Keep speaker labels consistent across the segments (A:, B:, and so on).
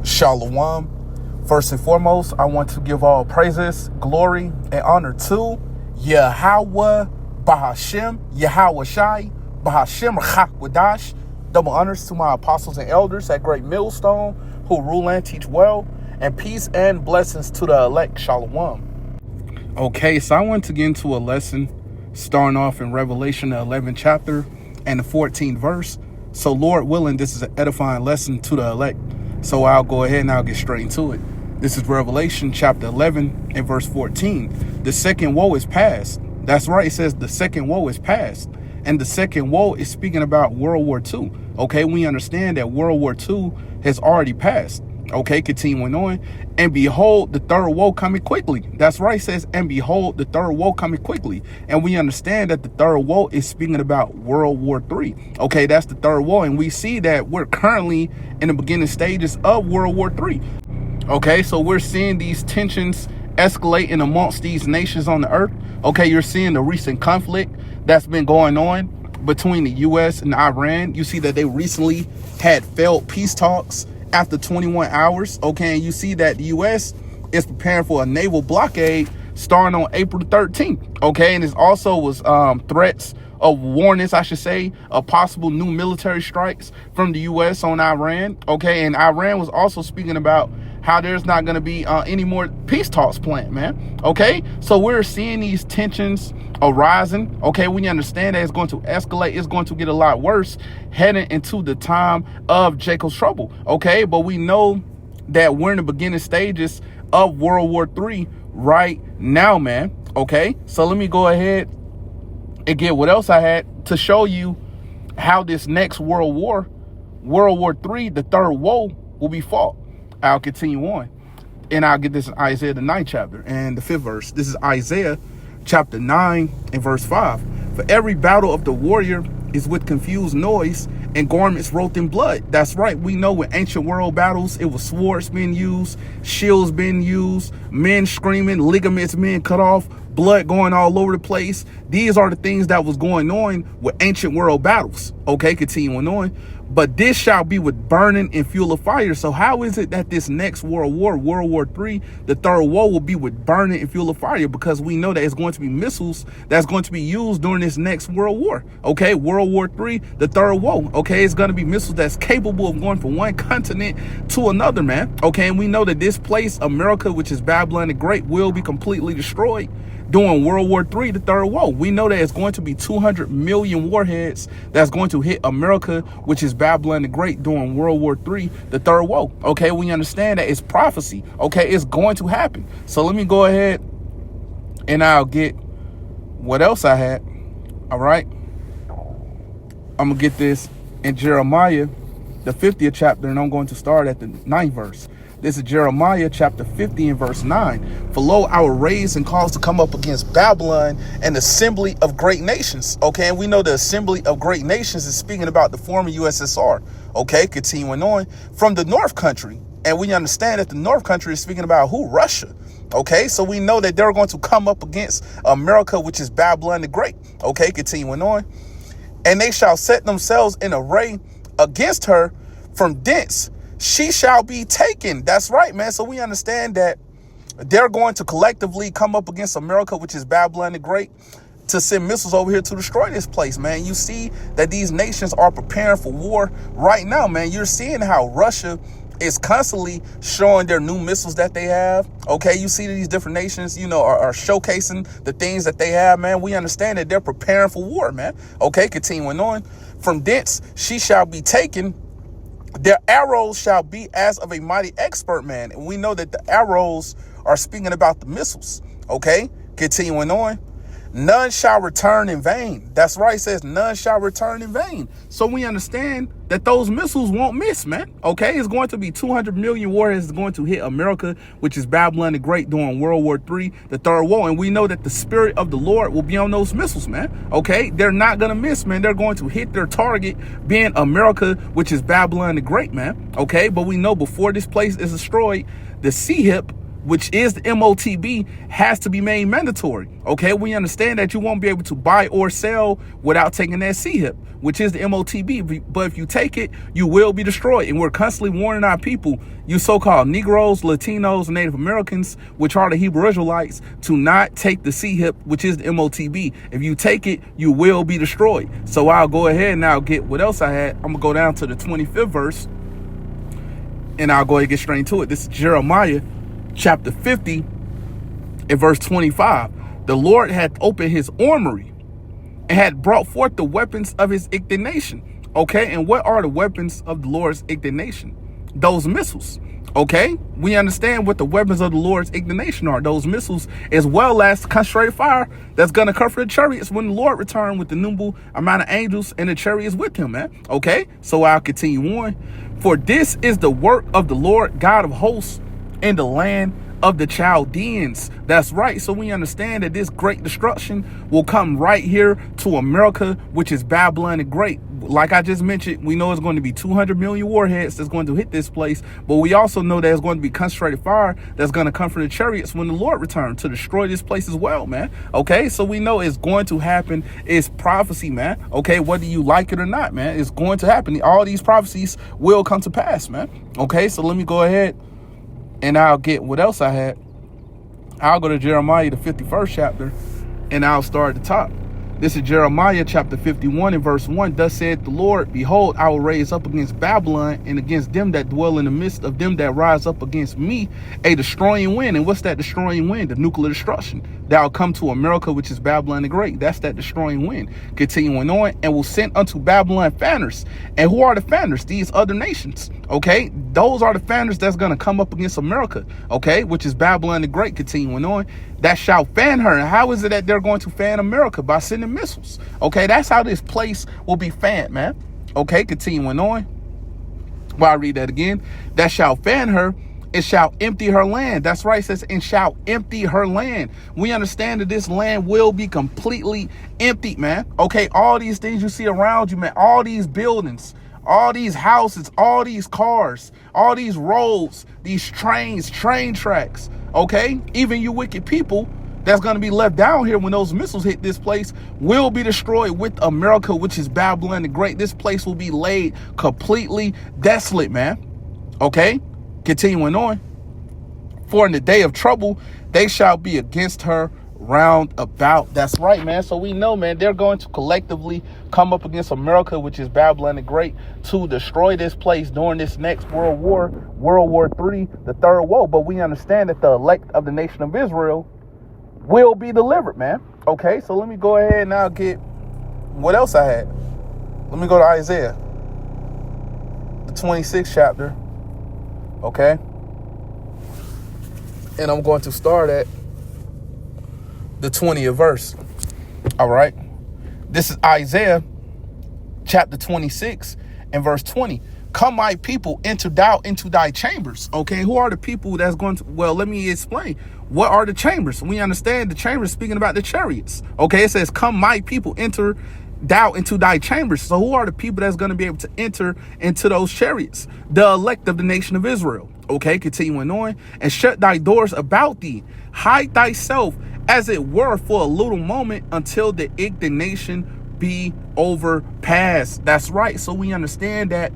A: Shalom. First and foremost, I want to give all praises, glory, and honor to Yahweh Bahashem, Yahweh Shai, Bahashem Rachak. Double honors to my apostles and elders at Great Millstone who rule and teach well, and peace and blessings to the elect. Shalom. Okay, so I want to get into a lesson starting off in Revelation, the 11th chapter and the 14th verse. So Lord willing, this is an edifying lesson to the elect. So I'll go ahead and I'll get straight into it. This is Revelation chapter 11 and verse 14. The second woe is past. That's right. It says the second woe is past. And the second woe is speaking about World War II. Okay, we understand that World War II has already passed. Okay, continuing on. And behold, the third woe coming quickly. That's right. It says, and behold, the third woe coming quickly. And we understand that the third woe is speaking about World War III. Okay, that's the third woe. And we see that we're currently in the beginning stages of World War III. Okay, so we're seeing these tensions escalating amongst these nations on the earth. Okay, you're seeing the recent conflict that's been going on between the U.S. and Iran. You see that they recently had failed peace talks after 21 hours. Okay, and you see that the U.S. is preparing for a naval blockade starting on April the 13th. Okay, and it also was threats of warnings, I should say, of possible new military strikes from the U.S. on Iran. Okay, and Iran was also speaking about how there's not going to be any more peace talks planned, man. Okay, so we're seeing these tensions arising. Okay, we understand that it's going to escalate. It's going to get a lot worse heading into the time of Jacob's trouble. Okay, but we know that we're in the beginning stages of World War III right now, man. Okay, so let me go ahead and get what else I had to show you how this next World War III, the third woe, will be fought. I'll continue on, and I'll get this in Isaiah, the 9th chapter and the 5th verse. This is Isaiah chapter 9 and verse 5. For every battle of the warrior is with confused noise and garments wrote in blood. That's right. We know in ancient world battles, it was swords being used, shields being used, men screaming, ligaments being cut off, blood going all over the place. These are the things that was going on with ancient world battles. Okay, continuing on. But this shall be with burning and fuel of fire. So how is it that this next World War III, the third woe, will be with burning and fuel of fire? Because we know that it's going to be missiles that's going to be used during this next World War. Okay, World War III, the third woe. Okay, it's going to be missiles that's capable of going from one continent to another, man. Okay, and we know that this place, America, which is Babylon the Great, will be completely destroyed during World War III, the third woe. We know that it's going to be 200 million warheads that's going to hit America, which is Babylon the Great, during World War III, the third woe. Okay, we understand that it's prophecy. Okay, it's going to happen. So let me go ahead and I'll get what else I had. All right. I'm going to get this in Jeremiah, the 50th chapter, and I'm going to start at the 9th verse. This is Jeremiah chapter 50 and verse 9. For lo, I will raise and cause to come up against Babylon an assembly of great nations. Okay, and we know the assembly of great nations is speaking about the former USSR. Okay, continuing on, from the North country. And we understand that the North country is speaking about who? Russia. Okay, so we know that they're going to come up against America, which is Babylon the Great. Okay, continuing on. And they shall set themselves in array against her from thence. She shall be taken. That's right, man. So we understand that they're going to collectively come up against America, which is Babylon the Great, to send missiles over here to destroy this place, man. You see that these nations are preparing for war right now, man. You're seeing how Russia is constantly showing their new missiles that they have. Okay, you see these different nations, you know, are showcasing the things that they have, man. We understand that they're preparing for war, man. Okay, continuing on. From thence she shall be taken. Their arrows shall be as of a mighty expert, man. And we know that the arrows are speaking about the missiles. Okay, continuing on. None shall return in vain. That's right. It says none shall return in vain. So we understand that those missiles won't miss, man. Okay, it's going to be 200 million warheads going to hit America, which is Babylon the Great, during World War III, the third woe. And we know that the spirit of the Lord will be on those missiles, man. Okay, they're not going to miss, man. They're going to hit their target, being America, which is Babylon the Great, man. Okay, but we know before this place is destroyed, the sea hip which is the MOTB, has to be made mandatory. Okay, we understand that you won't be able to buy or sell without taking that CHIP, which is the MOTB. But if you take it, you will be destroyed. And we're constantly warning our people, you so-called Negroes, Latinos, Native Americans, which are the Hebrew Israelites, to not take the CHIP, which is the MOTB. If you take it, you will be destroyed. So I'll go ahead and now get what else I had. I'm going to go down to the 25th verse, and I'll go ahead and get straight into it. This is Jeremiah chapter 50 and verse 25. The Lord hath opened his armory and had brought forth the weapons of his indignation. Okay, and what are the weapons of the Lord's indignation? Those missiles. Okay, we understand what the weapons of the Lord's indignation are. Those missiles, as well as concentrated fire that's going to cover the chariots when the Lord return with the innumerable amount of angels and the chariots with him, man. Okay, so I'll continue on. For this is the work of the Lord God of hosts in the land of the Chaldeans. That's right. So we understand that this great destruction will come right here to America, which is Babylon the Great. Like I just mentioned, we know it's going to be 200 million warheads that's going to hit this place, but we also know there's going to be concentrated fire that's going to come from the chariots when the Lord returns to destroy this place as well, man. Okay, so we know it's going to happen. It's prophecy, man. Okay, whether you like it or not, man, it's going to happen. All these prophecies will come to pass, man. Okay, so let me go ahead and I'll get what else I had. I'll go to Jeremiah, the 51st chapter, and I'll start at the top. This is Jeremiah chapter 51 and verse 1. Thus saith the Lord, behold, I will raise up against Babylon and against them that dwell in the midst of them that rise up against me a destroying wind. And what's that destroying wind? The nuclear destruction that will come to America, which is Babylon the Great. That's that destroying wind. Continuing on, and will send unto Babylon fanners. And who are the fanners? These other nations. Okay, those are the fanners that's going to come up against America, okay, which is Babylon the Great. Continuing on, that shall fan her. And how is it that they're going to fan America? By sending missiles. Okay, that's how this place will be fanned, man. Okay, continuing on. Well, I read that again. That shall fan her, it shall empty her land. That's right, it says, and shall empty her land. We understand that this land will be completely emptied, man. Okay, all these things you see around you, man, all these buildings, all these houses, all these cars, all these roads, these trains, train tracks, okay? Even you wicked people that's going to be left down here when those missiles hit this place will be destroyed with America, which is Babylon the Great. This place will be laid completely desolate, man. Okay? Continuing on. For in the day of trouble, they shall be against her round about. That's right, man. So we know, man, they're going to collectively come up against America, which is Babylon the Great, to destroy this place during this next World War, World War III, the third woe. But we understand that the elect of the nation of Israel will be delivered, man. Okay, so let me go ahead and now get what else I had. Let me go to Isaiah, the 26th chapter. Okay, and I'm going to start at the 20th verse. All right, this is Isaiah chapter 26 and verse 20. Come, my people, enter thou into thy chambers. Okay, who are the people that's going to, well, let me explain. What are the chambers? We understand the chambers speaking about the chariots. Okay, it says, come, my people, enter thou into thy chambers. So who are the people that's going to be able to enter into those chariots? The elect of the nation of Israel. Okay, continuing on. And shut thy doors about thee. Hide thyself as it were for a little moment until the indignation be overpassed. That's right. So we understand that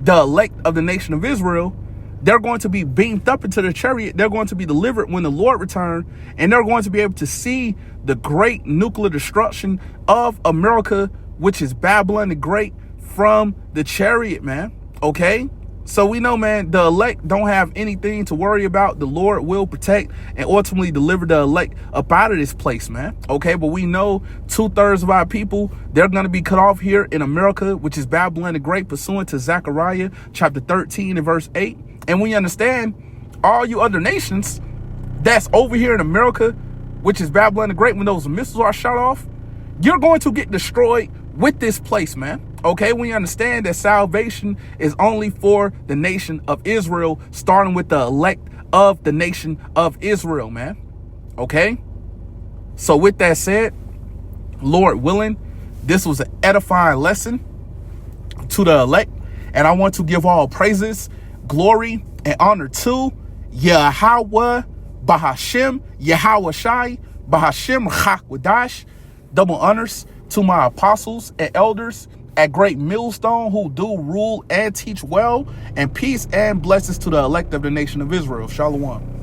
A: the elect of the nation of Israel, they're going to be beamed up into the chariot. They're going to be delivered when the Lord returns, and they're going to be able to see the great nuclear destruction of America, which is Babylon the Great, from the chariot, man. Okay? So we know, man, the elect don't have anything to worry about. The Lord will protect and ultimately deliver the elect up out of this place, man. Okay, but we know 2/3 of our people, they're going to be cut off here in America, which is Babylon the Great, pursuant to Zechariah chapter 13 and verse 8. And we understand all you other nations that's over here in America, which is Babylon the Great, when those missiles are shot off, you're going to get destroyed with this place, man. Okay, we understand that salvation is only for the nation of Israel, starting with the elect of the nation of Israel, man. Okay, so with that said, Lord willing, this was an edifying lesson to the elect, and I want to give all praises, glory, and honor to Yahweh Bahashem Yahweh Shai Bahashem Chakwadash. Double honors to my apostles and elders at Great Millstone who do rule and teach well, and peace and blessings to the elect of the nation of Israel. Shalom.